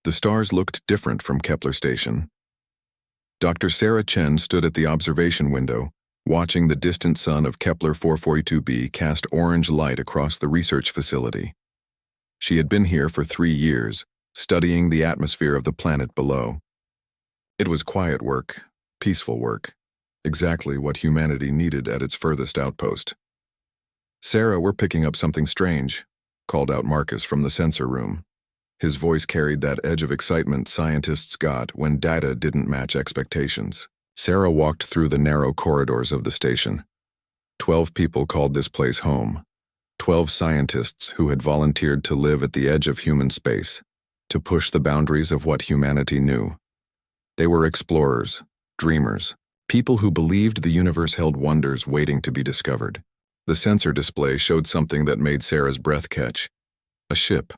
The stars looked different from Kepler Station. Dr. Sarah Chen stood at the observation window, watching the distant sun of Kepler 442b cast orange light across the research facility. She had been here for 3 years, studying the atmosphere of the planet below. It was quiet work, peaceful work, exactly what humanity needed at its furthest outpost. "Sarah, we're picking up something strange," called out Marcus from the sensor room. His voice carried that edge of excitement scientists got when data didn't match expectations. Sarah walked through the narrow corridors of the station. 12 people called this place home. 12 scientists who had volunteered to live at the edge of human space, to push the boundaries of what humanity knew. They were explorers, dreamers, people who believed the universe held wonders waiting to be discovered. The sensor display showed something that made Sarah's breath catch. A ship.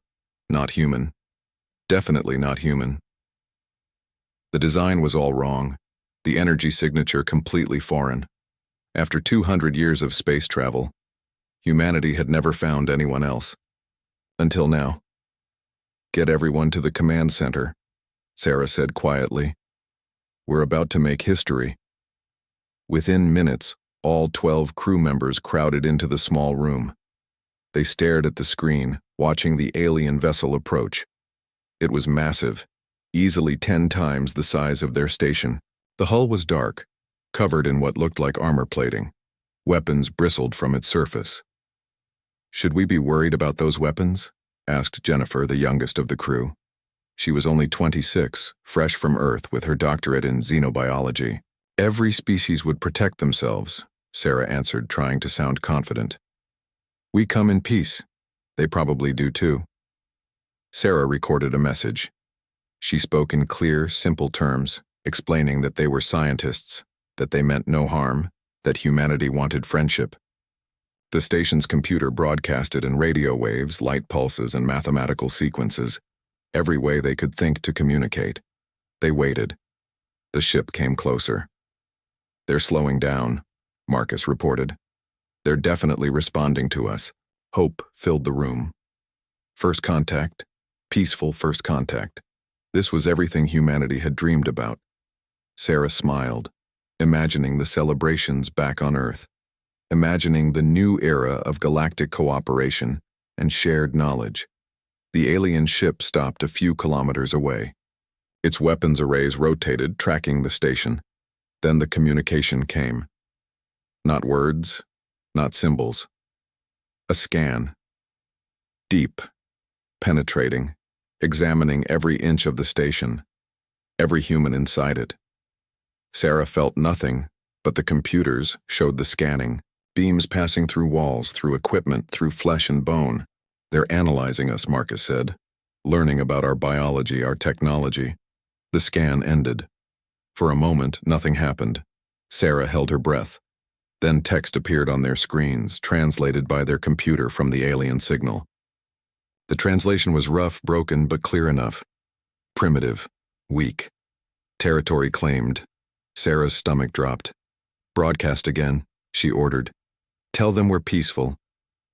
Not human. Definitely not human. The design was all wrong. The energy signature completely foreign. After 200 years of space travel, humanity had never found anyone else. Until now. "Get everyone to the command center," Sarah said quietly. "We're about to make history." Within minutes, all 12 crew members crowded into the small room. They stared at the screen, watching the alien vessel approach. It was massive, easily 10 times the size of their station. The hull was dark, covered in what looked like armor plating. Weapons bristled from its surface. "Should we be worried about those weapons?" asked Jennifer, the youngest of the crew. She was only 26, fresh from Earth with her doctorate in xenobiology. "Every species would protect themselves," Sarah answered, trying to sound confident. "We come in peace. They probably do too." Sarah recorded a message. She spoke in clear, simple terms, explaining that they were scientists, that they meant no harm, that humanity wanted friendship. The station's computer broadcasted in radio waves, light pulses, and mathematical sequences, every way they could think to communicate. They waited. The ship came closer. "They're slowing down," Marcus reported. "They're definitely responding to us." Hope filled the room. First contact, peaceful first contact. This was everything humanity had dreamed about. Sarah smiled, imagining the celebrations back on Earth, imagining the new era of galactic cooperation and shared knowledge. The alien ship stopped a few kilometers away. Its weapons arrays rotated, tracking the station. Then the communication came. Not words, not symbols. A scan. Deep, penetrating, examining every inch of the station, every human inside it. Sarah felt nothing, but the computers showed the scanning, beams passing through walls, through equipment, through flesh and bone. "They're analyzing us," Marcus said, "learning about our biology, our technology." The scan ended. For a moment, nothing happened. Sarah held her breath. Then text appeared on their screens, translated by their computer from the alien signal. The translation was rough, broken, but clear enough. Primitive, weak. Territory claimed. Sarah's stomach dropped. "Broadcast again," she ordered. "Tell them we're peaceful.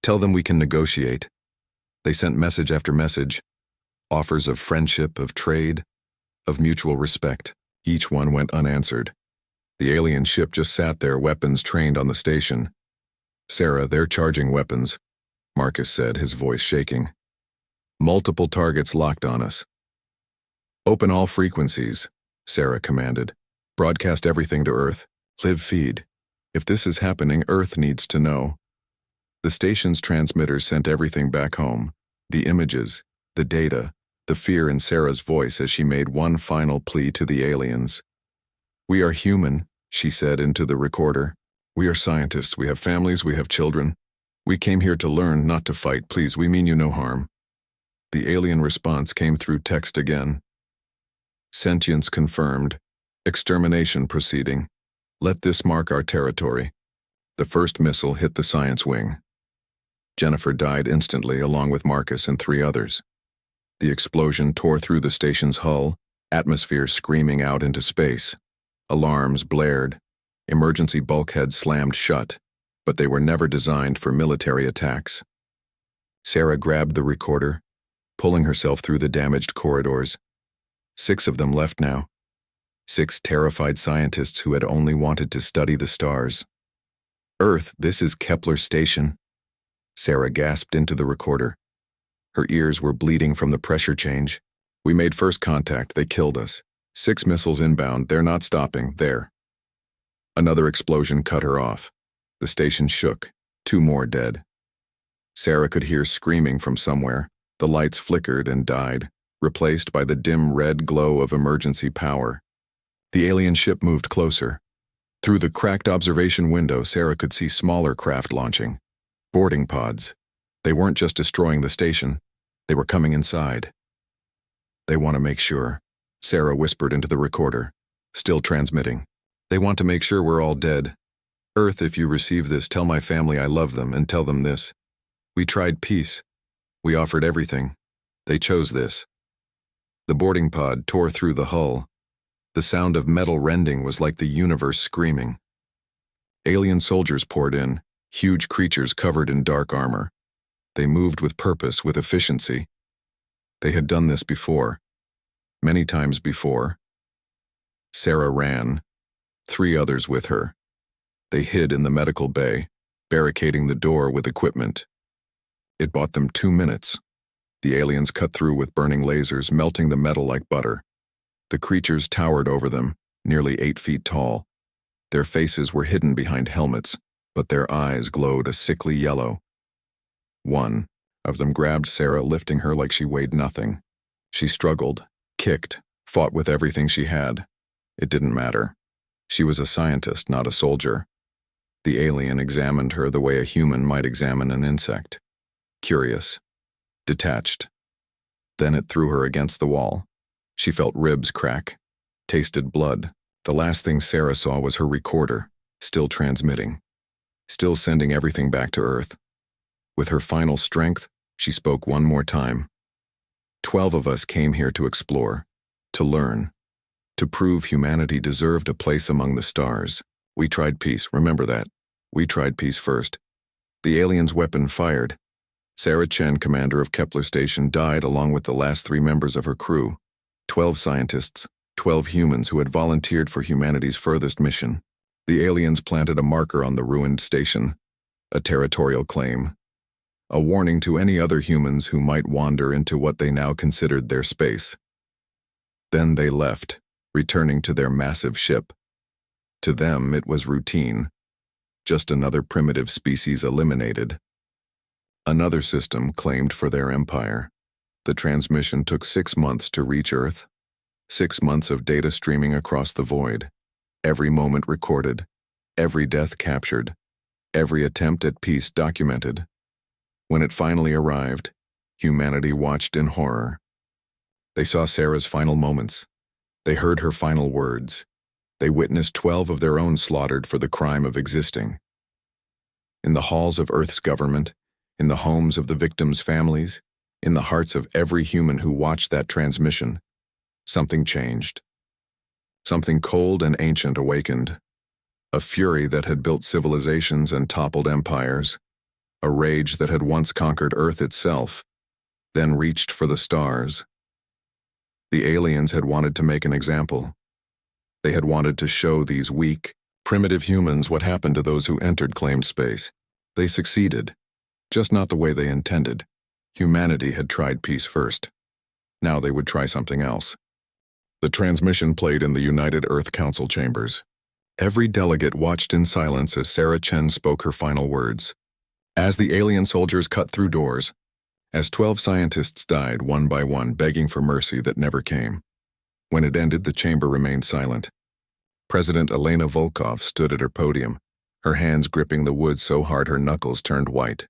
Tell them we can negotiate." They sent message after message, offers of friendship, of trade, of mutual respect. Each one went unanswered. The alien ship just sat there, weapons trained on the station. "Sarah, they're charging weapons," Marcus said, his voice shaking. "Multiple targets locked on us." "Open all frequencies," Sarah commanded. "Broadcast everything to Earth. Live feed. If this is happening, Earth needs to know." The station's transmitters sent everything back home. The images, the data, the fear in Sarah's voice as she made one final plea to the aliens. "We are human," she said into the recorder. "We are scientists. We have families. We have children. We came here to learn, not to fight. Please, we mean you no harm." The alien response came through text again. "Sentience confirmed. Extermination proceeding. Let this mark our territory." The first missile hit the science wing. Jennifer died instantly along with Marcus and 3 others. The explosion tore through the station's hull, atmosphere screaming out into space. Alarms blared. Emergency bulkheads slammed shut, but they were never designed for military attacks. Sarah grabbed the recorder, pulling herself through the damaged corridors, 6 of them left now. 6 terrified scientists who had only wanted to study the stars. Earth, this is Kepler Station. Sarah gasped into the recorder. Her ears were bleeding from the pressure change. We made first contact. They killed us. 6 missiles inbound. They're not stopping. There. Another explosion cut her off. The station shook. 2 more dead. Sarah could hear screaming from somewhere. The lights flickered and died, replaced by the dim red glow of emergency power. The alien ship moved closer. Through the cracked observation window, Sarah could see smaller craft launching. Boarding pods. They weren't just destroying the station. They were coming inside. They want to make sure, Sarah whispered into the recorder, still transmitting. They want to make sure we're all dead. Earth, if you receive this, tell my family I love them and tell them this. We tried peace. We offered everything. They chose this. The boarding pod tore through the hull. The sound of metal rending was like the universe screaming. Alien soldiers poured in, huge creatures covered in dark armor. They moved with purpose, with efficiency. They had done this before. Many times before. Sarah ran. 3 others with her. They hid in the medical bay, barricading the door with equipment. It bought them 2 minutes. The aliens cut through with burning lasers, melting the metal like butter. The creatures towered over them, nearly 8 feet tall. Their faces were hidden behind helmets, but their eyes glowed a sickly yellow. One of them grabbed Sarah, lifting her like she weighed nothing. She struggled, kicked, fought with everything she had. It didn't matter. She was a scientist, not a soldier. The alien examined her the way a human might examine an insect. Curious. Detached. Then it threw her against the wall. She felt ribs crack, tasted blood. The last thing Sarah saw was her recorder, still transmitting, still sending everything back to Earth. With her final strength, she spoke one more time. 12 of us came here to explore, to learn, to prove humanity deserved a place among the stars. We tried peace, remember that. We tried peace first. The alien's weapon fired. Sarah Chen, commander of Kepler Station, died along with the last 3 members of her crew. 12 scientists, 12 humans who had volunteered for humanity's furthest mission. The aliens planted a marker on the ruined station, a territorial claim, a warning to any other humans who might wander into what they now considered their space. Then they left, returning to their massive ship. To them, it was routine, just another primitive species eliminated. Another system claimed for their empire. The transmission took 6 months to reach Earth. 6 months of data streaming across the void. Every moment recorded. Every death captured. Every attempt at peace documented. When it finally arrived, humanity watched in horror. They saw Sarah's final moments. They heard her final words. They witnessed 12 of their own slaughtered for the crime of existing. In the halls of Earth's government, in the homes of the victims' families, in the hearts of every human who watched that transmission, something changed. Something cold and ancient awakened. A fury that had built civilizations and toppled empires. A rage that had once conquered Earth itself, then reached for the stars. The aliens had wanted to make an example. They had wanted to show these weak, primitive humans what happened to those who entered claimed space. They succeeded, just not the way they intended. Humanity had tried peace first. Now they would try something else. The transmission played in the United Earth Council chambers. Every delegate watched in silence as Sarah Chen spoke her final words. As the alien soldiers cut through doors, as 12 scientists died one by one, begging for mercy that never came. When it ended, the chamber remained silent. President Elena Volkov stood at her podium, her hands gripping the wood so hard her knuckles turned white.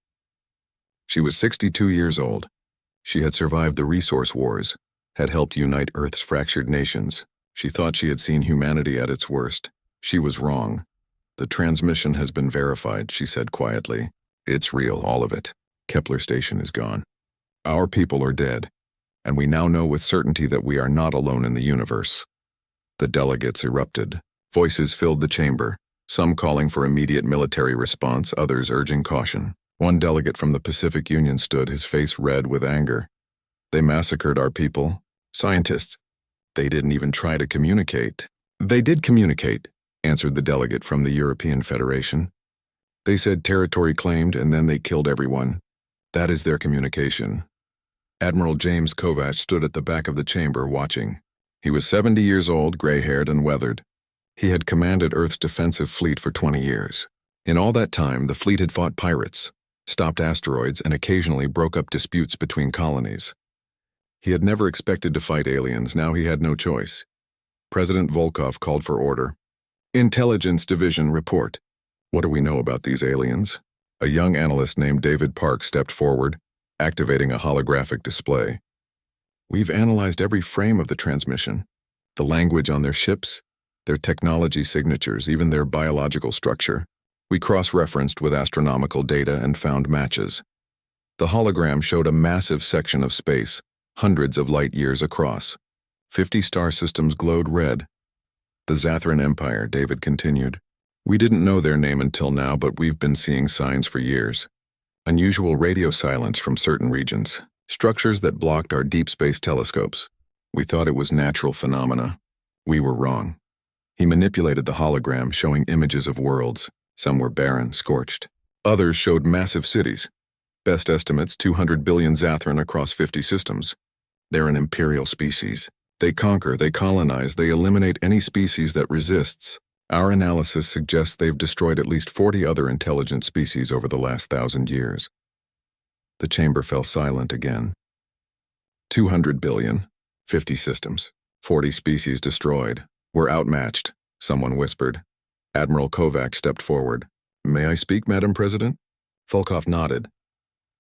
She was 62 years old. She had survived the resource wars, had helped unite Earth's fractured nations. She thought she had seen humanity at its worst. She was wrong. The transmission has been verified, she said quietly. It's real, all of it. Kepler Station is gone. Our people are dead, and we now know with certainty that we are not alone in the universe. The delegates erupted. Voices filled the chamber, some calling for immediate military response, others urging caution. One delegate from the Pacific Union stood, his face red with anger. They massacred our people, scientists. They didn't even try to communicate. They did communicate, answered the delegate from the European Federation. They said territory claimed and then they killed everyone. That is their communication. Admiral James Kovacs stood at the back of the chamber watching. He was 70 years old, gray-haired and weathered. He had commanded Earth's defensive fleet for 20 years. In all that time, the fleet had fought pirates, stopped asteroids, and occasionally broke up disputes between colonies. He had never expected to fight aliens. Now he had no choice. President Volkov called for order. Intelligence Division report. What do we know about these aliens? A young analyst named David Park stepped forward, activating a holographic display. We've analyzed every frame of the transmission, the language on their ships, their technology signatures, even their biological structure. We cross-referenced with astronomical data and found matches. The hologram showed a massive section of space, hundreds of light years across. 50 star systems glowed red. The Zathran Empire, David continued. We didn't know their name until now, but we've been seeing signs for years. Unusual radio silence from certain regions, structures that blocked our deep space telescopes. We thought it was natural phenomena. We were wrong. He manipulated the hologram, showing images of worlds. Some were barren, scorched. Others showed massive cities. Best estimates, 200 billion Zathran across 50 systems. They're an imperial species. They conquer, they colonize, they eliminate any species that resists. Our analysis suggests they've destroyed at least 40 other intelligent species over the last 1,000 years. The chamber fell silent again. 200 billion, 50 systems, 40 species destroyed. We're outmatched, someone whispered. Admiral Kovacs stepped forward. May I speak, Madam President? Volkov nodded.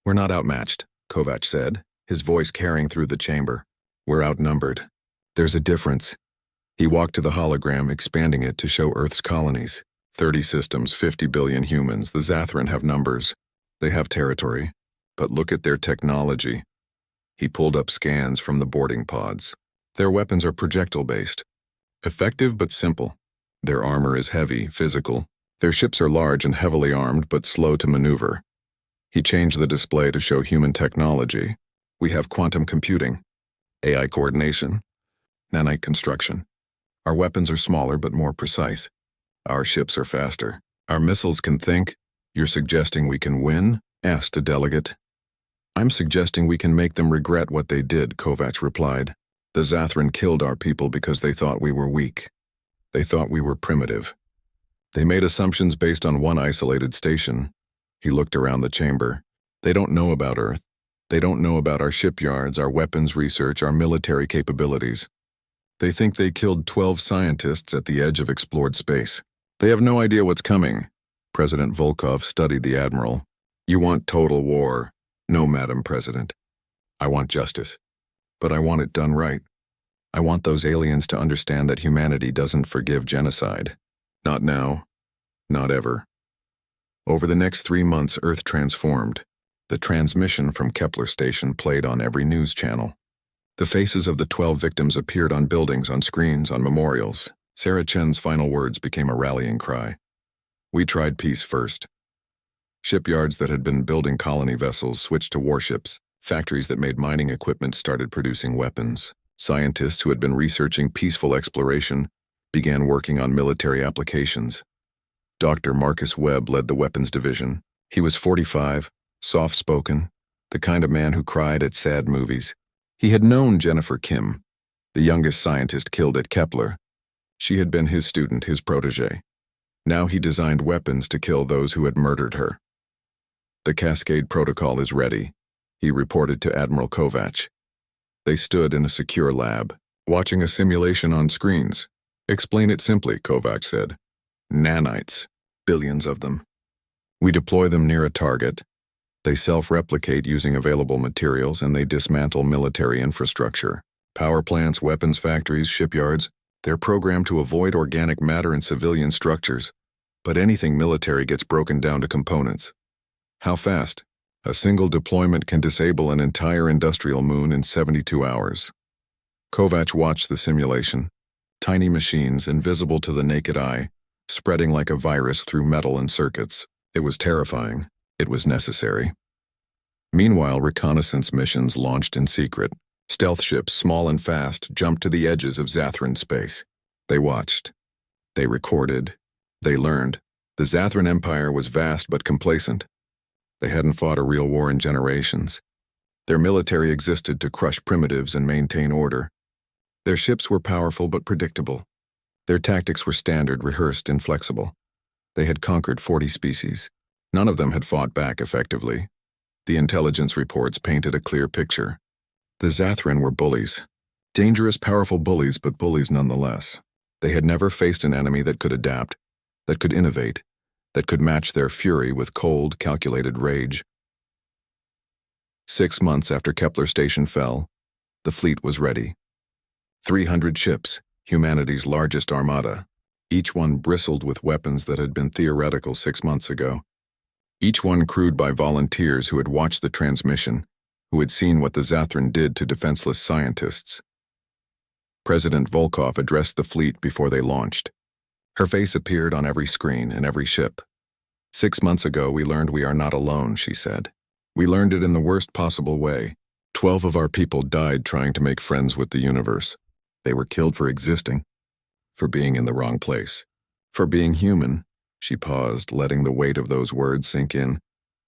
We're not outmatched, Kovacs said, his voice carrying through the chamber. We're outnumbered. There's a difference. He walked to the hologram, expanding it to show Earth's colonies. 30 systems, 50 billion humans. The Zathran have numbers. They have territory. But look at their technology. He pulled up scans from the boarding pods. Their weapons are projectile-based. Effective but simple. Their armor is heavy, physical. Their ships are large and heavily armed, but slow to maneuver. He changed the display to show human technology. We have quantum computing, AI coordination, nanite construction. Our weapons are smaller but more precise. Our ships are faster. Our missiles can think. You're suggesting we can win? Asked a delegate. I'm suggesting we can make them regret what they did, Kovacs replied. The Zathran killed our people because they thought we were weak. They thought we were primitive. They made assumptions based on one isolated station. He looked around the chamber. They don't know about Earth. They don't know about our shipyards, our weapons research, our military capabilities. They think they killed 12 scientists at the edge of explored space. They have no idea what's coming. President Volkov studied the admiral. You want total war? No, Madam President. I want justice. But I want it done right. I want those aliens to understand that humanity doesn't forgive genocide. Not now. Not ever. Over the next 3 months, Earth transformed. The transmission from Kepler Station played on every news channel. The faces of the 12 victims appeared on buildings, on screens, on memorials. Sarah Chen's final words became a rallying cry. We tried peace first. Shipyards that had been building colony vessels switched to warships. Factories that made mining equipment started producing weapons. Scientists who had been researching peaceful exploration began working on military applications. Dr. Marcus Webb led the weapons division. He was 45, soft-spoken, the kind of man who cried at sad movies. He had known Jennifer Kim, the youngest scientist killed at Kepler. She had been his student, his protege. Now he designed weapons to kill those who had murdered her. The Cascade Protocol is ready, he reported to Admiral Kovacs. They stood in a secure lab, watching a simulation on screens. Explain it simply, Kovacs said. Nanites, billions of them. We deploy them near a target. They self-replicate using available materials, and they dismantle military infrastructure. Power plants, weapons factories, shipyards. They're programmed to avoid organic matter in civilian structures. But anything military gets broken down to components. How fast? A single deployment can disable an entire industrial moon in 72 hours. Kovacs watched the simulation. Tiny machines, invisible to the naked eye, spreading like a virus through metal and circuits. It was terrifying. It was necessary. Meanwhile, reconnaissance missions launched in secret. Stealth ships, small and fast, jumped to the edges of Zathran space. They watched. They recorded. They learned. The Zathran Empire was vast but complacent. They hadn't fought a real war in generations. Their military existed to crush primitives and maintain order. Their ships were powerful but predictable. Their tactics were standard, rehearsed, inflexible. They had conquered 40 species. None of them had fought back effectively. The intelligence reports painted a clear picture. The Zathran were bullies. Dangerous, powerful bullies, but bullies nonetheless. They had never faced an enemy that could adapt, that could innovate, that could match their fury with cold, calculated rage. 6 months after Kepler Station fell, the fleet was ready. 300 ships, humanity's largest armada. Each one bristled with weapons that had been theoretical 6 months ago. Each one crewed by volunteers who had watched the transmission, who had seen what the Zathran did to defenseless scientists. President Volkov addressed the fleet before they launched. Her face appeared on every screen in every ship. 6 months ago, we learned we are not alone, she said. We learned it in the worst possible way. 12 of our people died trying to make friends with the universe. They were killed for existing, for being in the wrong place, for being human. She paused, letting the weight of those words sink in.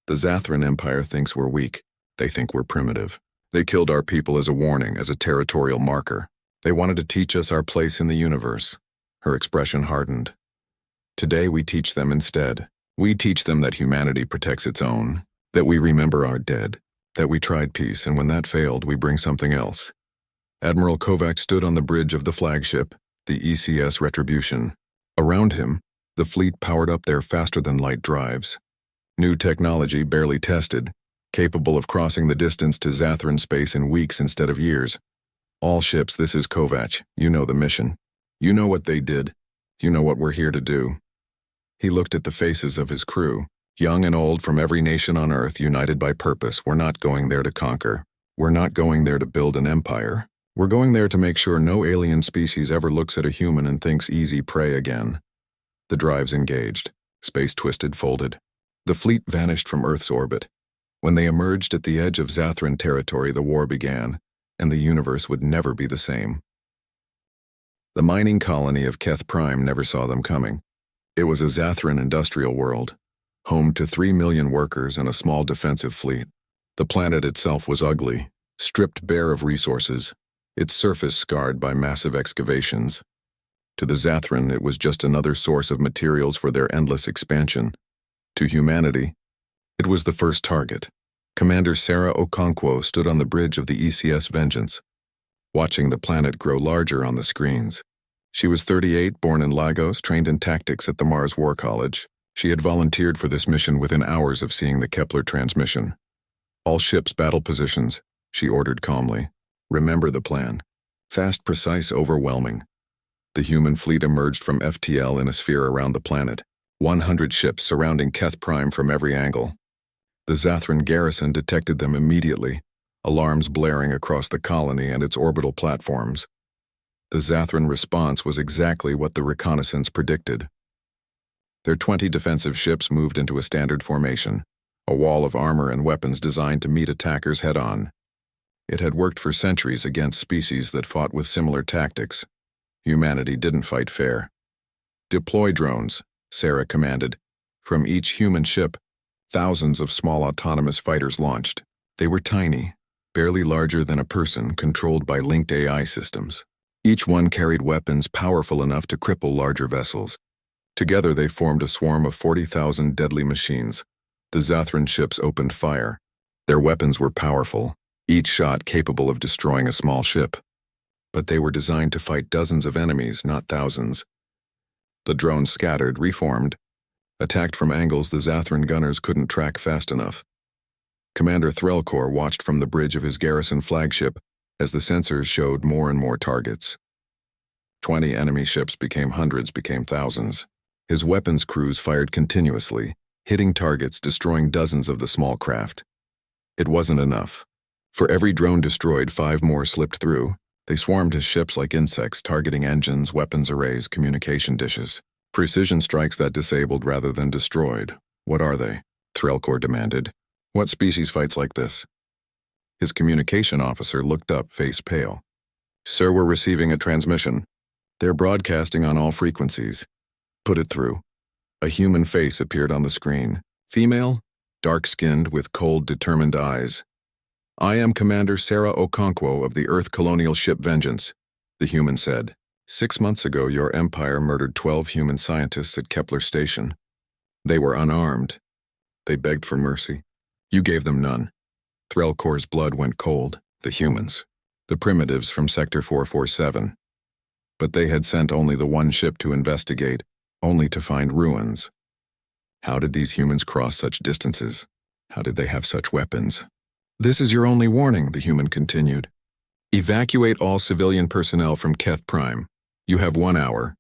The Zathran Empire thinks we're weak. They think we're primitive. They killed our people as a warning, as a territorial marker. They wanted to teach us our place in the universe. Her expression hardened. Today we teach them instead. We teach them that humanity protects its own, that we remember our dead, that we tried peace, and when that failed, we bring something else. Admiral Kovac stood on the bridge of the flagship, the ECS Retribution. Around him, the fleet powered up their faster-than-light drives. New technology barely tested, capable of crossing the distance to Zathran space in weeks instead of years. All ships, this is Kovac. You know the mission. You know what they did. You know what we're here to do. He looked at the faces of his crew, young and old from every nation on Earth, united by purpose. We're not going there to conquer. We're not going there to build an empire. We're going there to make sure no alien species ever looks at a human and thinks easy prey again. The drives engaged. Space twisted, folded. The fleet vanished from Earth's orbit. When they emerged at the edge of Zathran territory, the war began, and the universe would never be the same. The mining colony of Keth Prime never saw them coming. It was a Zathran industrial world, home to 3 million workers and a small defensive fleet. The planet itself was ugly, stripped bare of resources, its surface scarred by massive excavations. To the Zathran, it was just another source of materials for their endless expansion. To humanity, it was the first target. Commander Sarah Okonkwo stood on the bridge of the ECS Vengeance, watching the planet grow larger on the screens. She was 38, born in Lagos, trained in tactics at the Mars War College. She had volunteered for this mission within hours of seeing the Kepler transmission. All ships battle positions, she ordered calmly. Remember the plan. Fast, precise, overwhelming. The human fleet emerged from FTL in a sphere around the planet, 100 ships surrounding Keth Prime from every angle. The Zathran garrison detected them immediately, alarms blaring across the colony and its orbital platforms. The Zathran response was exactly what the reconnaissance predicted. Their 20 defensive ships moved into a standard formation, a wall of armor and weapons designed to meet attackers head-on. It had worked for centuries against species that fought with similar tactics. Humanity didn't fight fair. Deploy drones, Sarah commanded. From each human ship, thousands of small autonomous fighters launched. They were tiny, barely larger than a person, controlled by linked AI systems. Each one carried weapons powerful enough to cripple larger vessels. Together they formed a swarm of 40,000 deadly machines. The Zathran ships opened fire. Their weapons were powerful, each shot capable of destroying a small ship. But they were designed to fight dozens of enemies, not thousands. The drones scattered, reformed. Attacked from angles the Zathran gunners couldn't track fast enough. Commander Threlkor watched from the bridge of his garrison flagship as the sensors showed more and more targets. 20 enemy ships became hundreds, became thousands. His weapons crews fired continuously, hitting targets, destroying dozens of the small craft. It wasn't enough. For every drone destroyed, 5 more slipped through. They swarmed his ships like insects, targeting engines, weapons arrays, communication dishes. Precision strikes that disabled rather than destroyed. What are they? Threlkor demanded. What species fights like this? His communication officer looked up, face pale. "Sir, we're receiving a transmission. They're broadcasting on all frequencies." "Put it through." A human face appeared on the screen. Female, dark-skinned with cold, determined eyes. "I am Commander Sarah Okonkwo of the Earth colonial ship Vengeance," the human said. "6 months ago, your empire murdered 12 human scientists at Kepler Station. They were unarmed. They begged for mercy. You gave them none." Threlkor's blood went cold. The humans. The primitives from Sector 447. But they had sent only the one ship to investigate, only to find ruins. How did these humans cross such distances? How did they have such weapons? "This is your only warning," the human continued. "Evacuate all civilian personnel from Keth Prime. You have 1 hour.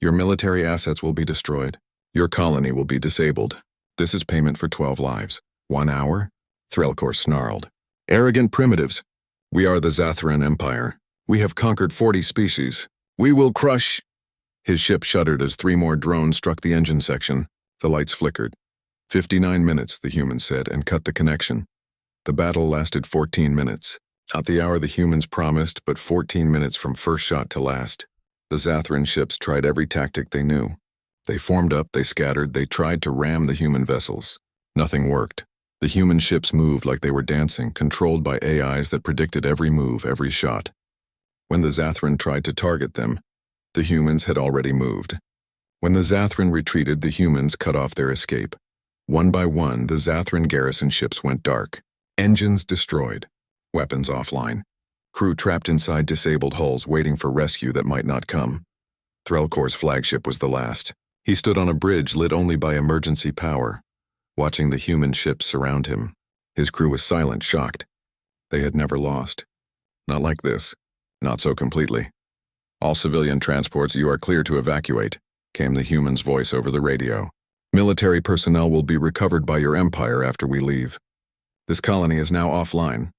Your military assets will be destroyed. Your colony will be disabled. This is payment for 12 lives. 1 hour? Threlkor snarled. "Arrogant primitives. We are the Zathran Empire. We have conquered 40 species. We will crush—" His ship shuddered as 3 more drones struck the engine section. The lights flickered. 59 minutes, the human said, and cut the connection. The battle lasted 14 minutes. Not the hour the humans promised, but 14 minutes from first shot to last. The Zathran ships tried every tactic they knew. They formed up, they scattered, they tried to ram the human vessels. Nothing worked. The human ships moved like they were dancing, controlled by AIs that predicted every move, every shot. When the Zathran tried to target them, the humans had already moved. When the Zathran retreated, the humans cut off their escape. One by one, the Zathran garrison ships went dark. Engines destroyed. Weapons offline. Crew trapped inside disabled hulls waiting for rescue that might not come. Threlkor's flagship was the last. He stood on a bridge lit only by emergency power, watching the human ships surround him. His crew was silent, shocked. They had never lost. Not like this. Not so completely. "All civilian transports, you are clear to evacuate," came the human's voice over the radio. "Military personnel will be recovered by your empire after we leave. This colony is now offline."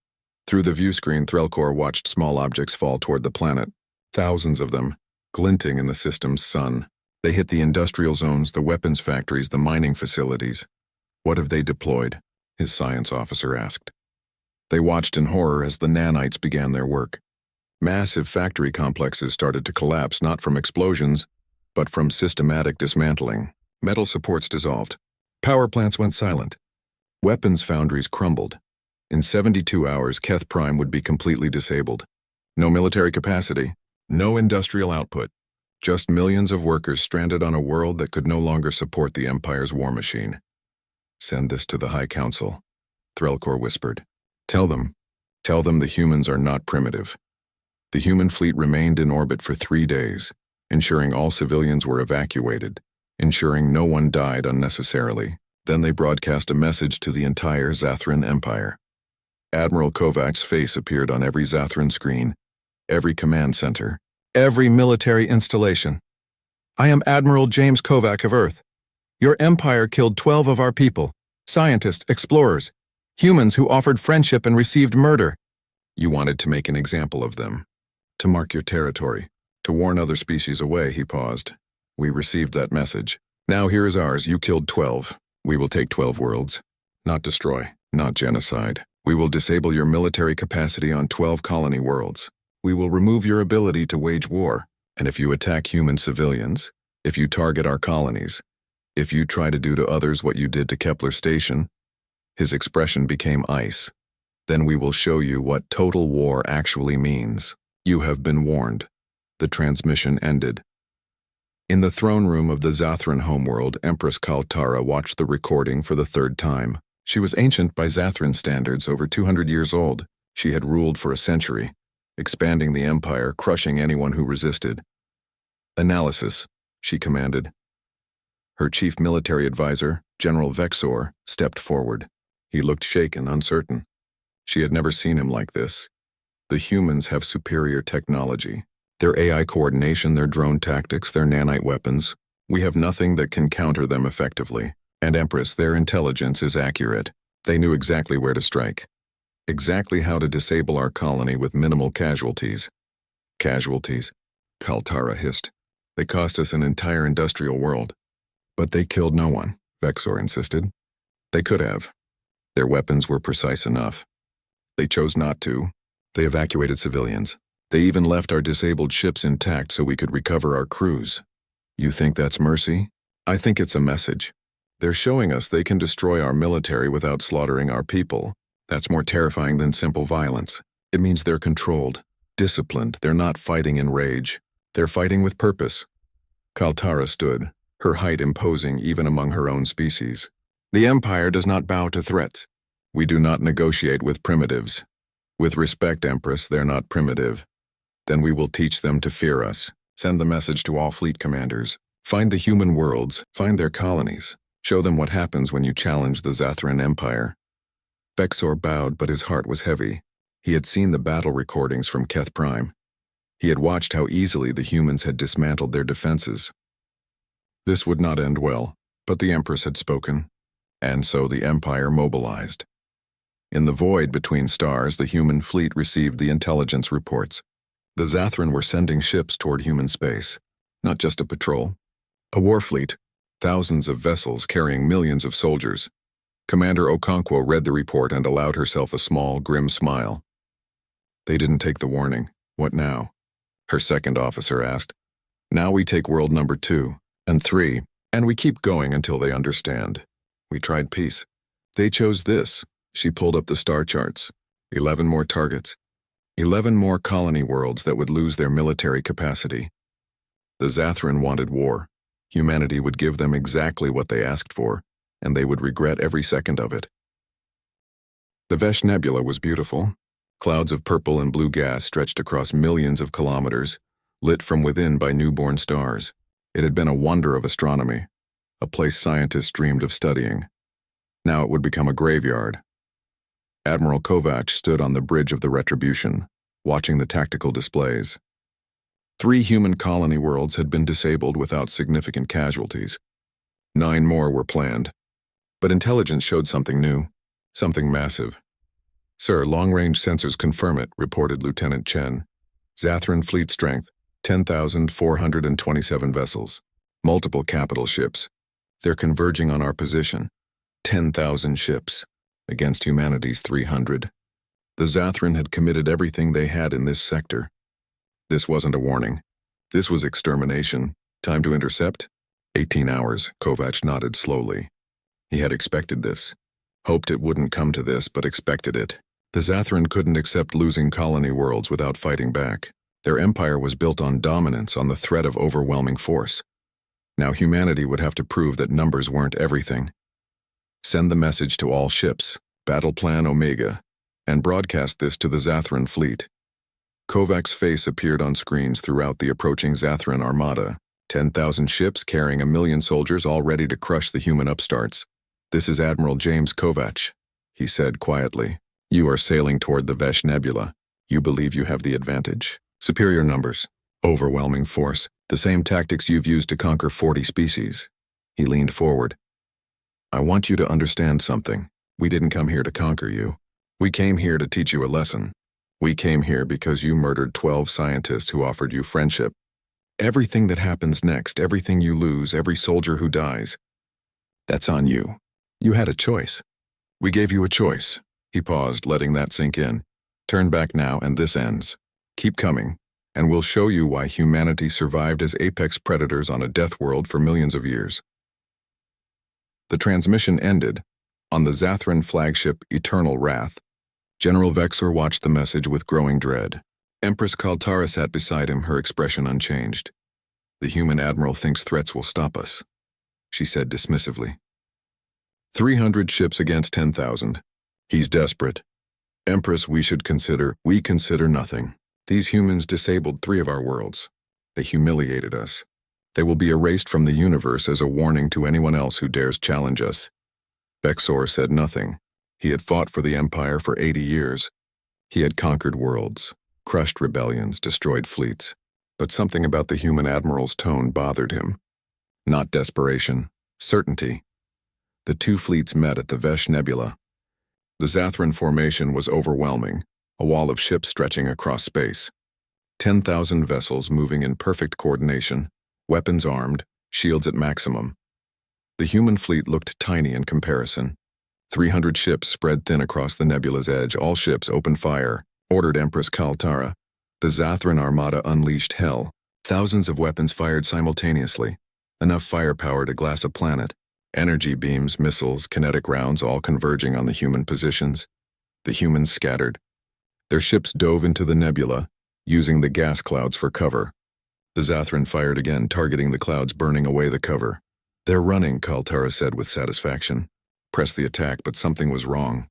Through the view screen, Threlkor watched small objects fall toward the planet. Thousands of them, glinting in the system's sun. They hit the industrial zones, the weapons factories, the mining facilities. "What have they deployed?" his science officer asked. They watched in horror as the nanites began their work. Massive factory complexes started to collapse, not from explosions, but from systematic dismantling. Metal supports dissolved. Power plants went silent. Weapons foundries crumbled. In 72 hours, Keth Prime would be completely disabled. No military capacity, no industrial output, just millions of workers stranded on a world that could no longer support the Empire's war machine. "Send this to the High Council," Threlkor whispered. Tell them the humans are not primitive." The human fleet remained in orbit for 3 days, ensuring all civilians were evacuated, ensuring no one died unnecessarily. Then they broadcast a message to the entire Zathran Empire. Admiral Kovac's face appeared on every Zathran screen, every command center, every military installation. "I am Admiral James Kovac of Earth. Your empire killed 12 of our people, scientists, explorers, humans who offered friendship and received murder. You wanted to make an example of them, to mark your territory, to warn other species away," he paused. "We received that message. Now here is ours. You killed 12. We will take 12 worlds. Not destroy, not genocide. We will disable your military capacity on 12 colony worlds. We will remove your ability to wage war. And if you attack human civilians, if you target our colonies, if you try to do to others what you did to Kepler Station," his expression became ice, "then we will show you what total war actually means. You have been warned." The transmission ended. In the throne room of the Zathran homeworld, Empress Kaltara watched the recording for the 3rd time. She was ancient by Zathran standards, over 200 years old. She had ruled for a century, expanding the empire, crushing anyone who resisted. "Analysis," she commanded. Her chief military advisor, General Vexor, stepped forward. He looked shaken, uncertain. She had never seen him like this. The humans have superior technology. Their AI coordination, their drone tactics, their nanite weapons. We have nothing that can counter them effectively. And Empress, their intelligence is accurate. They knew exactly where to strike. Exactly how to disable our colony with minimal casualties. "Casualties?" Kaltara hissed. "They cost us an entire industrial world." "But they killed no one," Vexor insisted. "They could have. Their weapons were precise enough. They chose not to. They evacuated civilians. They even left our disabled ships intact so we could recover our crews. You think that's mercy? I think it's a message. They're showing us they can destroy our military without slaughtering our people. That's more terrifying than simple violence. It means they're controlled, disciplined. They're not fighting in rage. They're fighting with purpose. Kaltara stood, her height imposing even among her own species. The Empire does not bow to threats. We do not negotiate with primitives. With respect, Empress, they're not primitive. Then we will teach them to fear us. Send the message to all fleet commanders. Find the human worlds, find their colonies. Show them what happens when you challenge the Zathran Empire. Vexor bowed, but his heart was heavy. He had seen the battle recordings from Keth Prime. He had watched how easily the humans had dismantled their defenses. This would not end well, but the Empress had spoken, and so the Empire mobilized. In the void between stars, the human fleet received the intelligence reports. The Zathran were sending ships toward human space, not just a patrol. A war fleet, thousands of vessels carrying millions of soldiers. Commander Okonkwo read the report and allowed herself a small, grim smile. They didn't take the warning. What now? Her second officer asked. Now we take world number 2 and 3, and we keep going until they understand. We tried peace. They chose this. She pulled up the star charts. 11 more targets. 11 more colony worlds that would lose their military capacity. The Zathran wanted war. Humanity would give them exactly what they asked for, and they would regret every second of it. The Vesh Nebula was beautiful. Clouds of purple and blue gas stretched across millions of kilometers, lit from within by newborn stars. It had been a wonder of astronomy, a place scientists dreamed of studying. Now it would become a graveyard. Admiral Kovac stood on the bridge of the Retribution, watching the tactical displays. 3 human colony worlds had been disabled without significant casualties. 9 more were planned. But intelligence showed something new, something massive. Sir, long-range sensors confirm it, reported Lieutenant Chen. Zathran fleet strength, 10,427 vessels. Multiple capital ships. They're converging on our position. 10,000 ships, against humanity's 300. The Zathran had committed everything they had in this sector. This wasn't a warning. This was extermination. Time to intercept? 18 hours, Kovac nodded slowly. He had expected this. Hoped it wouldn't come to this, but expected it. The Zathran couldn't accept losing colony worlds without fighting back. Their empire was built on dominance, on the threat of overwhelming force. Now humanity would have to prove that numbers weren't everything. Send the message to all ships, Battle Plan Omega, and broadcast this to the Zathran fleet. Kovac's face appeared on screens throughout the approaching Zathran armada. 10,000 ships carrying 1 million soldiers all ready to crush the human upstarts. This is Admiral James Kovac, he said quietly. You are sailing toward the Vesh Nebula. You believe you have the advantage. Superior numbers. Overwhelming force. The same tactics you've used to conquer 40 species. He leaned forward. I want you to understand something. We didn't come here to conquer you. We came here to teach you a lesson. We came here because you murdered 12 scientists who offered you friendship. Everything that happens next, everything you lose, every soldier who dies, that's on you. You had a choice. We gave you a choice. He paused, letting that sink in. Turn back now and this ends. Keep coming, and we'll show you why humanity survived as apex predators on a death world for millions of years. The transmission ended. On the Zathran flagship Eternal Wrath, General Vexor watched the message with growing dread. Empress Kaltara sat beside him, her expression unchanged. The human admiral thinks threats will stop us, she said dismissively. 300 ships against 10,000. He's desperate. Empress, we consider nothing. These humans disabled 3 of our worlds. They humiliated us. They will be erased from the universe as a warning to anyone else who dares challenge us. Vexor said nothing. He had fought for the Empire for 80 years. He had conquered worlds, crushed rebellions, destroyed fleets. But something about the human admiral's tone bothered him. Not desperation, certainty. The 2 fleets met at the Vesh Nebula. The Zathran formation was overwhelming, a wall of ships stretching across space. 10,000 vessels moving in perfect coordination, weapons armed, shields at maximum. The human fleet looked tiny in comparison. 300 ships spread thin across the nebula's edge. All ships open fire, ordered Empress Kaltara. The Zathran armada unleashed hell. Thousands of weapons fired simultaneously. Enough firepower to glass a planet. Energy beams, missiles, kinetic rounds all converging on the human positions. The humans scattered. Their ships dove into the nebula, using the gas clouds for cover. The Zathran fired again, targeting the clouds, burning away the cover. "They're running," Kaltara said with satisfaction. Pressed the attack, but something was wrong.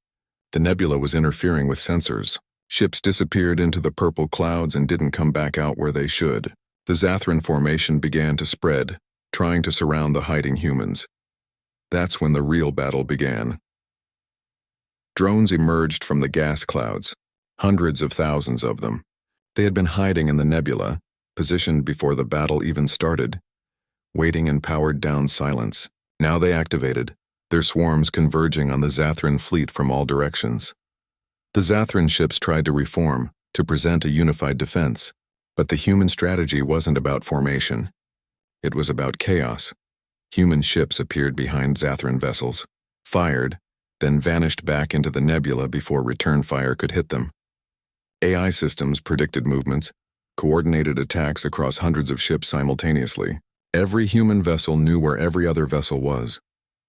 The nebula was interfering with sensors. Ships disappeared into the purple clouds and didn't come back out where they should. The Zathran formation began to spread, trying to surround the hiding humans. That's when the real battle began. Drones emerged from the gas clouds, hundreds of thousands of them. They had been hiding in the nebula, positioned before the battle even started, waiting in powered-down silence. Now they activated, their swarms converging on the Zathran fleet from all directions. The Zathran ships tried to reform, to present a unified defense, but the human strategy wasn't about formation. It was about chaos. Human ships appeared behind Zathran vessels, fired, then vanished back into the nebula before return fire could hit them. AI systems predicted movements, coordinated attacks across hundreds of ships simultaneously. Every human vessel knew where every other vessel was,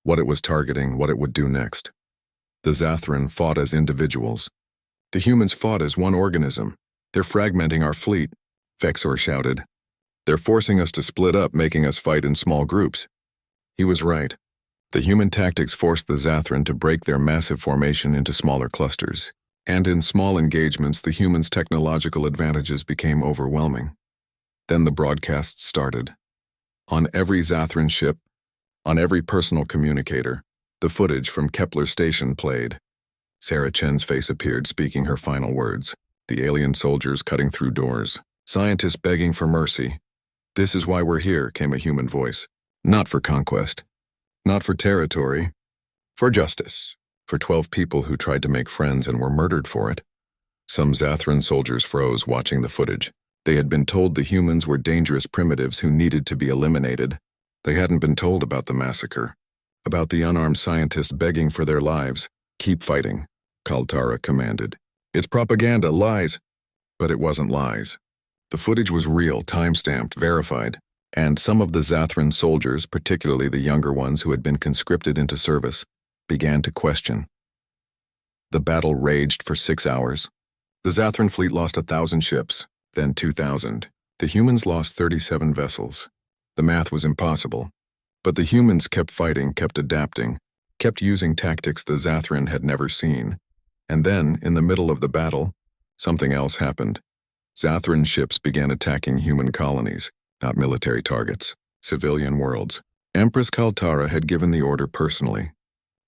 what it was targeting, what it would do next. The Zathran fought as individuals. The humans fought as one organism. "They're fragmenting our fleet," Vexor shouted. "They're forcing us to split up, making us fight in small groups." He was right. The human tactics forced the Zathran to break their massive formation into smaller clusters. And in small engagements, the humans' technological advantages became overwhelming. Then the broadcasts started. On every Zathran ship, on every personal communicator, the footage from Kepler Station played. Sarah Chen's face appeared, speaking her final words. The alien soldiers cutting through doors. Scientists begging for mercy. "This is why we're here," came a human voice. "Not for conquest. Not for territory. For justice. For 12 people who tried to make friends and were murdered for it." Some Zathran soldiers froze, watching the footage. They had been told the humans were dangerous primitives who needed to be eliminated. They hadn't been told about the massacre, about the unarmed scientists begging for their lives. "Keep fighting," Kaltara commanded. "It's propaganda, lies." But it wasn't lies. The footage was real, time-stamped, verified, and some of the Zathran soldiers, particularly the younger ones who had been conscripted into service, began to question. The battle raged for 6 hours. The Zathran fleet lost 1,000 ships, then 2,000. The humans lost 37 vessels. The math was impossible. But the humans kept fighting, kept adapting, kept using tactics the Zathran had never seen. And then, in the middle of the battle, something else happened. Zathran ships began attacking human colonies, not military targets, civilian worlds. Empress Kaltara had given the order personally.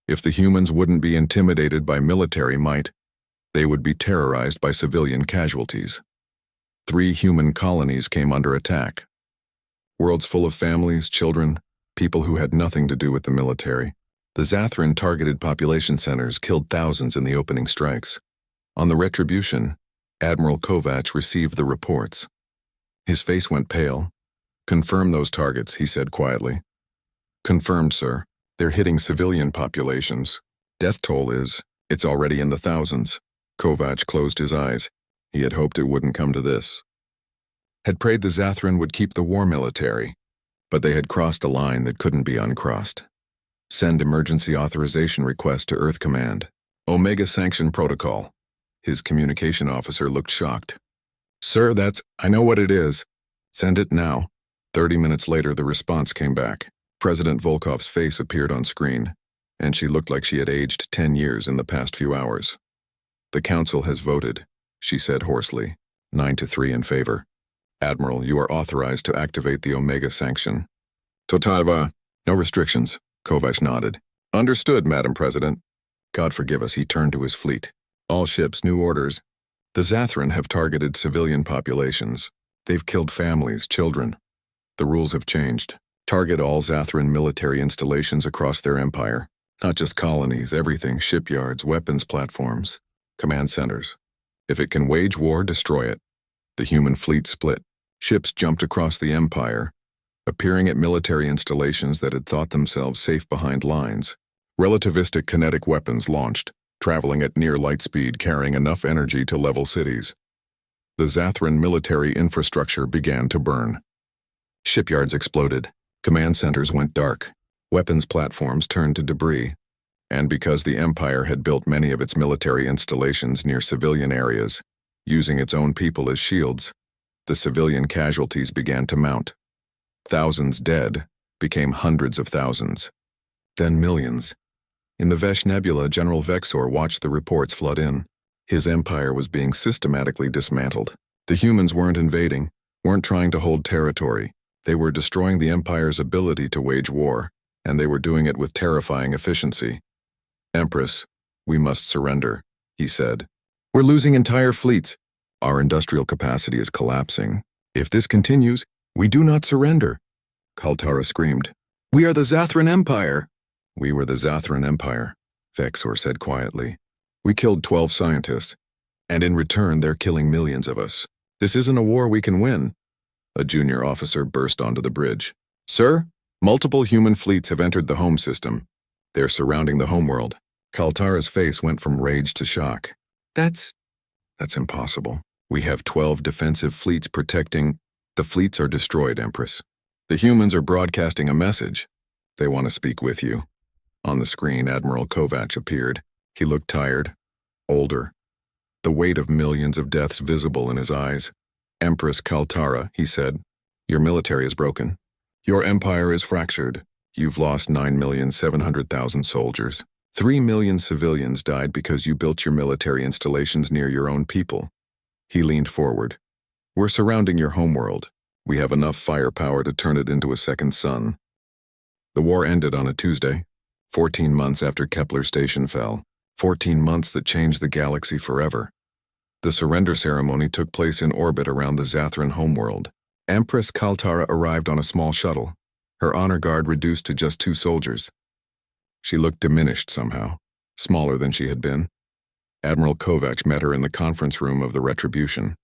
If the humans wouldn't be intimidated by military might, they would be terrorized by civilian casualties. 3 human colonies came under attack. Worlds full of families, children, people who had nothing to do with the military. The Zathran targeted population centers, killed thousands in the opening strikes. On the retribution, Admiral Kovac received the reports. His face went pale. "Confirm those targets," he said quietly. "Confirmed, sir. They're hitting civilian populations. Death toll it's already in the thousands." Kovac closed his eyes. He had hoped it wouldn't come to this. Had prayed the Zathran would keep the war military, but they had crossed a line that couldn't be uncrossed. "Send emergency authorization request to Earth Command. Omega Sanction Protocol." His communication officer looked shocked. "Sir, I know what it is. Send it now." 30 minutes later, the response came back. President Volkov's face appeared on screen, and she looked like she had aged 10 years in the past few hours. "The Council has voted," she said hoarsely, 9-3 in favor. "Admiral, you are authorized to activate the Omega Sanction." "Totalva, no restrictions," Kovac nodded. "Understood, Madam President." God forgive us, he turned to his fleet. "All ships, new orders. The Zathran have targeted civilian populations. They've killed families, children. The rules have changed. Target all Zathran military installations across their empire. Not just colonies, everything, shipyards, weapons platforms, command centers. If it can wage war, destroy it." The human fleet split. Ships jumped across the empire, appearing at military installations that had thought themselves safe behind lines. Relativistic kinetic weapons launched, traveling at near light speed, carrying enough energy to level cities. The Zathran military infrastructure began to burn. Shipyards exploded. Command centers went dark. Weapons platforms turned to debris. And because the Empire had built many of its military installations near civilian areas, using its own people as shields, the civilian casualties began to mount. Thousands dead became hundreds of thousands. Then millions. In the Vesh Nebula, General Vexor watched the reports flood in. His empire was being systematically dismantled. The humans weren't invading, weren't trying to hold territory. They were destroying the Empire's ability to wage war, and they were doing it with terrifying efficiency. "Empress, we must surrender," he said. "We're losing entire fleets. Our industrial capacity is collapsing. If this continues, we do not surrender." Kaltara screamed. "We are the Zathran Empire." "We were the Zathran Empire," Vexor said quietly. "We killed 12 scientists, and in return they're killing millions of us. This isn't a war we can win." A junior officer burst onto the bridge. "Sir, multiple human fleets have entered the home system. They're surrounding the homeworld." Kaltara's face went from rage to shock. That's impossible. We have 12 defensive fleets protecting. The fleets are destroyed, Empress. The humans are broadcasting a message. They want to speak with you." On the screen, Admiral Kovac appeared. He looked tired, older, the weight of millions of deaths visible in his eyes. "Empress Kaltara," he said, "your military is broken. Your empire is fractured. You've lost 9,700,000 soldiers. 3 million civilians died because you built your military installations near your own people." He leaned forward. "We're surrounding your homeworld. We have enough firepower to turn it into a second sun." The war ended on a Tuesday, 14 months after Kepler Station fell, 14 months that changed the galaxy forever. The surrender ceremony took place in orbit around the Zathran homeworld. Empress Kaltara arrived on a small shuttle, her honor guard reduced to just 2 soldiers. She looked diminished somehow, smaller than she had been. Admiral Kovac met her in the conference room of the Retribution.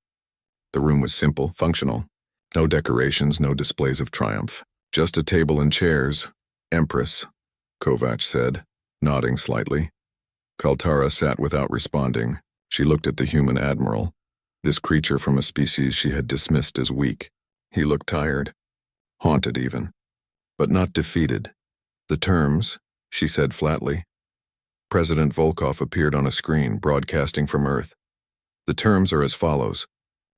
The room was simple, functional. No decorations, no displays of triumph. Just a table and chairs. "Empress," Kovac said, nodding slightly. Kaltara sat without responding. She looked at the human admiral, this creature from a species she had dismissed as weak. He looked tired, haunted even, but not defeated. "The terms," she said flatly. President Volkov appeared on a screen, broadcasting from Earth. "The terms are as follows.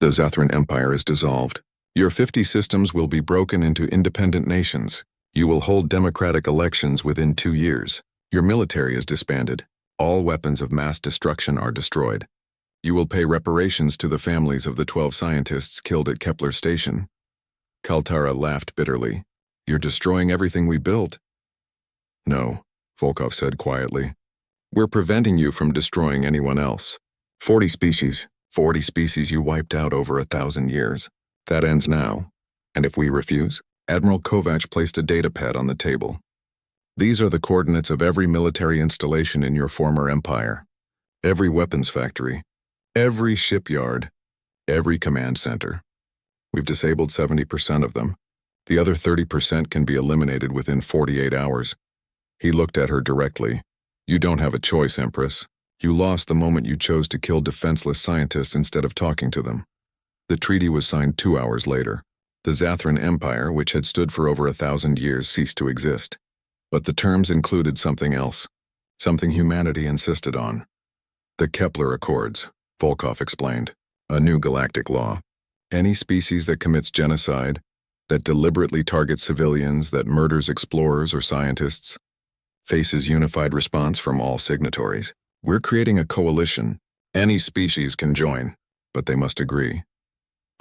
The Zathran Empire is dissolved. Your 50 systems will be broken into independent nations. You will hold democratic elections within 2 years. Your military is disbanded. All weapons of mass destruction are destroyed. You will pay reparations to the families of the 12 scientists killed at Kepler Station." Kaltara laughed bitterly. "You're destroying everything we built." "No," Volkov said quietly. "We're preventing you from destroying anyone else. 40 species you wiped out over 1,000 years. That ends now. And if we refuse?" Admiral Kovac placed a datapad on the table. "These are the coordinates of every military installation in your former empire. Every weapons factory, every shipyard, every command center. We've disabled 70% of them. The other 30% can be eliminated within 48 hours. He looked at her directly. "You don't have a choice, Empress. You lost the moment you chose to kill defenseless scientists instead of talking to them." The treaty was signed 2 hours later. The Zathran Empire, which had stood for over 1,000 years, ceased to exist. But the terms included something else, something humanity insisted on. "The Kepler Accords," Volkov explained. "A new galactic law. Any species that commits genocide, that deliberately targets civilians, that murders explorers or scientists, faces unified response from all signatories. We're creating a coalition. Any species can join, but they must agree.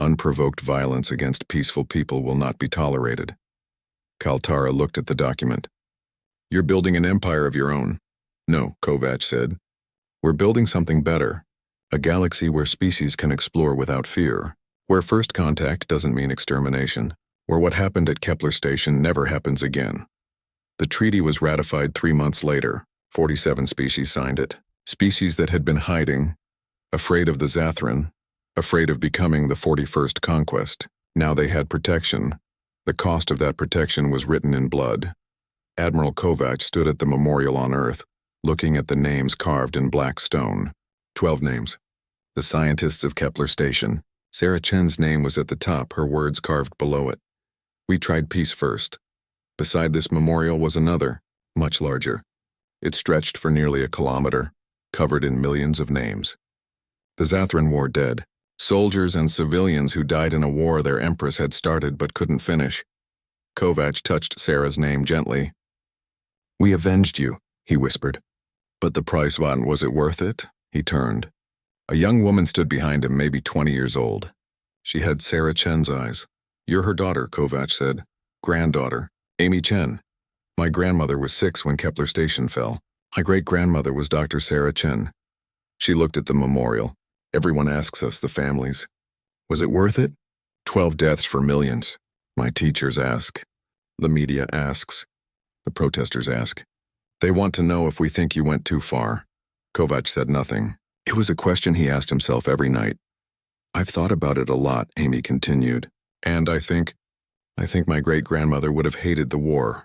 Unprovoked violence against peaceful people will not be tolerated." Kaltara looked at the document. "You're building an empire of your own." "No," Kovac said. "We're building something better. A galaxy where species can explore without fear. Where first contact doesn't mean extermination. Where what happened at Kepler Station never happens again." The treaty was ratified 3 months later. 47 species signed it. Species that had been hiding, afraid of the Zathran, afraid of becoming the 41st conquest. Now they had protection. The cost of that protection was written in blood. Admiral Kovac stood at the memorial on Earth, looking at the names carved in black stone. 12 names. The scientists of Kepler Station. Sarah Chen's name was at the top, her words carved below it. We tried peace first. Beside this memorial was another, much larger. It stretched for nearly a kilometer, covered in millions of names. The Zathran War dead. Soldiers and civilians who died in a war their empress had started but couldn't finish. Kovac touched Sarah's name gently. We avenged you, he whispered. But the price, was it worth it? He turned. A young woman stood behind him, maybe 20 years old. She had Sarah Chen's eyes. You're her daughter, Kovac said. Granddaughter, Amy Chen. My grandmother was 6 when Kepler Station fell. My great-grandmother was Dr. Sarah Chen. She looked at the memorial. Everyone asks us, the families. Was it worth it? 12 deaths for millions. My teachers ask. The media asks. The protesters ask. They want to know if we think you went too far. Kovac said nothing. It was a question he asked himself every night. I've thought about it a lot, Amy continued. And I think my great-grandmother would have hated the war.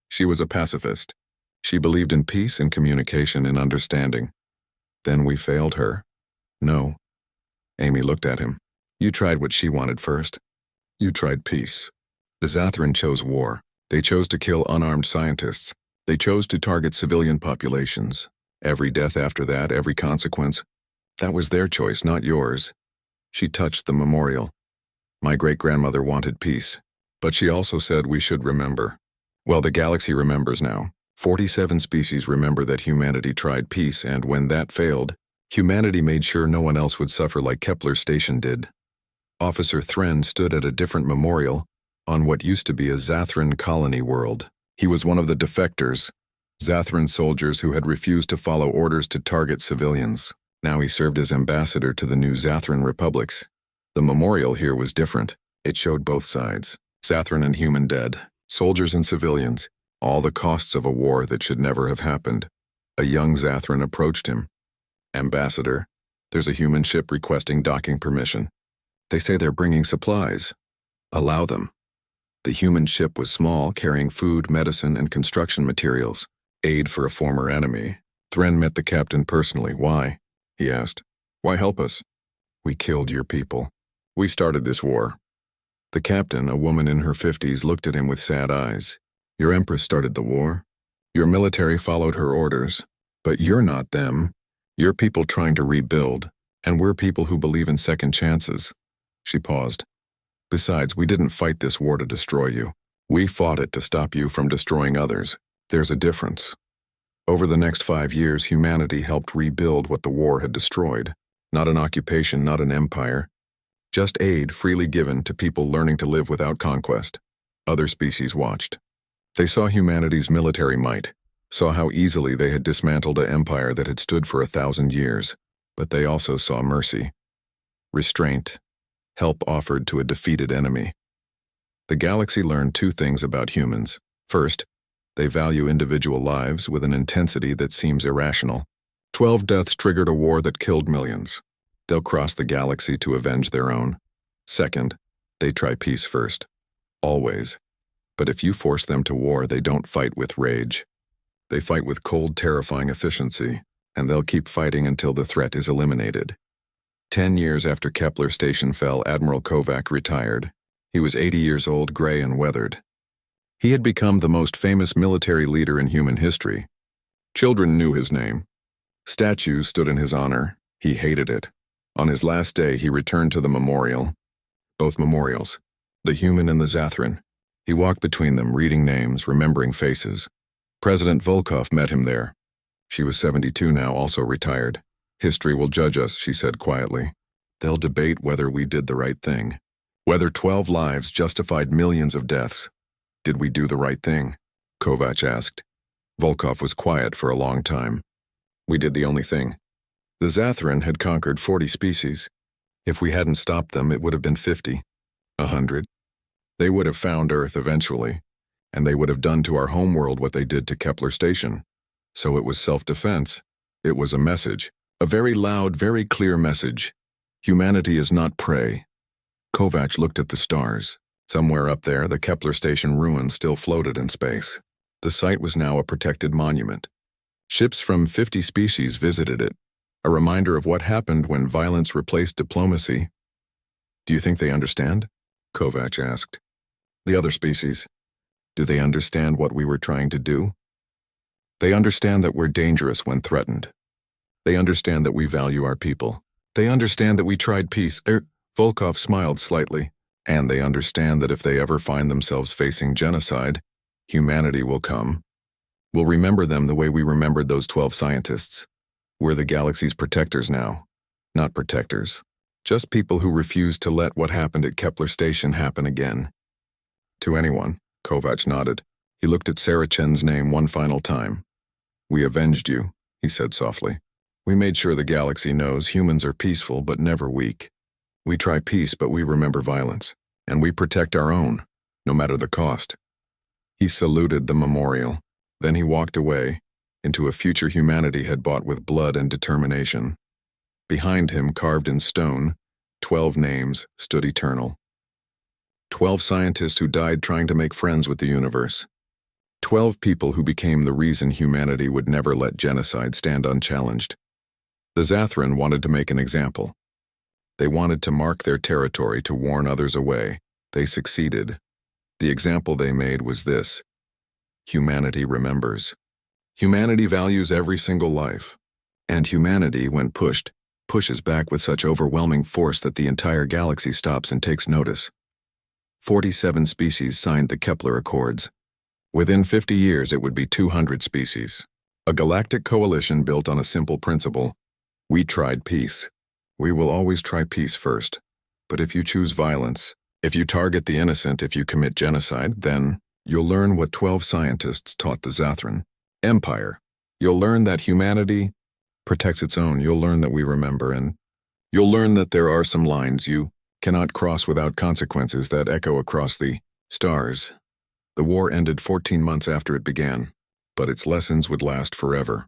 She was a pacifist. She believed in peace and communication and understanding. Then we failed her. No. Amy looked at him. You tried what she wanted first. You tried peace. The Zathran chose war. They chose to kill unarmed scientists. They chose to target civilian populations. Every death after that, every consequence. That was their choice, not yours. She touched the memorial. My great-grandmother wanted peace. But she also said we should remember. Well, the galaxy remembers now. 47 species remember that humanity tried peace, and when that failed, humanity made sure no one else would suffer like Kepler Station did. Officer Thren stood at a different memorial on what used to be a Zathran colony world. He was one of the defectors, Zathran soldiers who had refused to follow orders to target civilians. Now he served as ambassador to the new Zathran republics. The memorial here was different. It showed both sides, Zathran and human dead, soldiers and civilians, all the costs of a war that should never have happened. A young Zathran approached him. Ambassador, there's a human ship requesting docking permission. They say they're bringing supplies. Allow them. The human ship was small, carrying food, medicine, and construction materials. Aid for a former enemy. Thren met the captain personally. Why? He asked. Why help us? We killed your people. We started this war. The captain, a woman in her 50s, looked at him with sad eyes. Your empress started the war. Your military followed her orders. But you're not them. You're people trying to rebuild, and we're people who believe in second chances. She paused. Besides, we didn't fight this war to destroy you. We fought it to stop you from destroying others. There's a difference. Over the next 5 years, humanity helped rebuild what the war had destroyed. Not an occupation, not an empire. Just aid freely given to people learning to live without conquest. Other species watched. They saw humanity's military might, saw how easily they had dismantled an empire that had stood for 1,000 years. But they also saw mercy, restraint, help offered to a defeated enemy. The galaxy learned 2 things about humans. First, they value individual lives with an intensity that seems irrational. 12 deaths triggered a war that killed millions. They'll cross the galaxy to avenge their own. Second, they try peace first. Always. But if you force them to war, they don't fight with rage. They fight with cold, terrifying efficiency, and they'll keep fighting until the threat is eliminated. 10 years after Kepler Station fell, Admiral Kovac retired. He was 80 years old, gray and weathered. He had become the most famous military leader in human history. Children knew his name. Statues stood in his honor. He hated it. On his last day, he returned to the memorial. Both memorials, the human and the Zathran. He walked between them, reading names, remembering faces. President Volkov met him there. She was 72 now, also retired. History will judge us, she said quietly. They'll debate whether we did the right thing. Whether 12 lives justified millions of deaths. Did we do the right thing? Kovac asked. Volkov was quiet for a long time. We did the only thing. The Zathran had conquered 40 species. If we hadn't stopped them, it would have been 50, 100. They would have found Earth eventually, and they would have done to our homeworld what they did to Kepler Station. So it was self-defense. It was a message. A very loud, very clear message. Humanity is not prey. Kovac looked at the stars. Somewhere up there, the Kepler Station ruins still floated in space. The site was now a protected monument. Ships from 50 species visited it, a reminder of what happened when violence replaced diplomacy. Do you think they understand? Kovac asked. The other species. Do they understand what we were trying to do? They understand that we're dangerous when threatened. They understand that we value our people. They understand that we tried peace. Volkov smiled slightly. And they understand that if they ever find themselves facing genocide, humanity will come. We'll remember them the way we remembered those 12 scientists. We're the galaxy's protectors now. Not protectors. Just people who refuse to let what happened at Kepler Station happen again. To anyone, Kovac nodded. He looked at Sarah Chen's name one final time. We avenged you, he said softly. We made sure the galaxy knows humans are peaceful but never weak. We try peace but we remember violence. And we protect our own, no matter the cost. He saluted the memorial. Then he walked away, into a future humanity had bought with blood and determination. Behind him, carved in stone, 12 names stood eternal. 12 scientists who died trying to make friends with the universe. 12 people who became the reason humanity would never let genocide stand unchallenged. The Zathran wanted to make an example. They wanted to mark their territory to warn others away. They succeeded. The example they made was this. Humanity remembers. Humanity values every single life. And humanity, when pushed, pushes back with such overwhelming force that the entire galaxy stops and takes notice. 47 species signed the Kepler Accords. Within 50 years, it would be 200 species. A galactic coalition built on a simple principle. We tried peace. We will always try peace first. But if you choose violence, if you target the innocent, if you commit genocide, then you'll learn what 12 scientists taught the Zathran. Empire. You'll learn that humanity protects its own. You'll learn that we remember, and you'll learn that there are some lines you cannot cross without consequences that echo across the stars. The war ended 14 months after it began, but its lessons would last forever.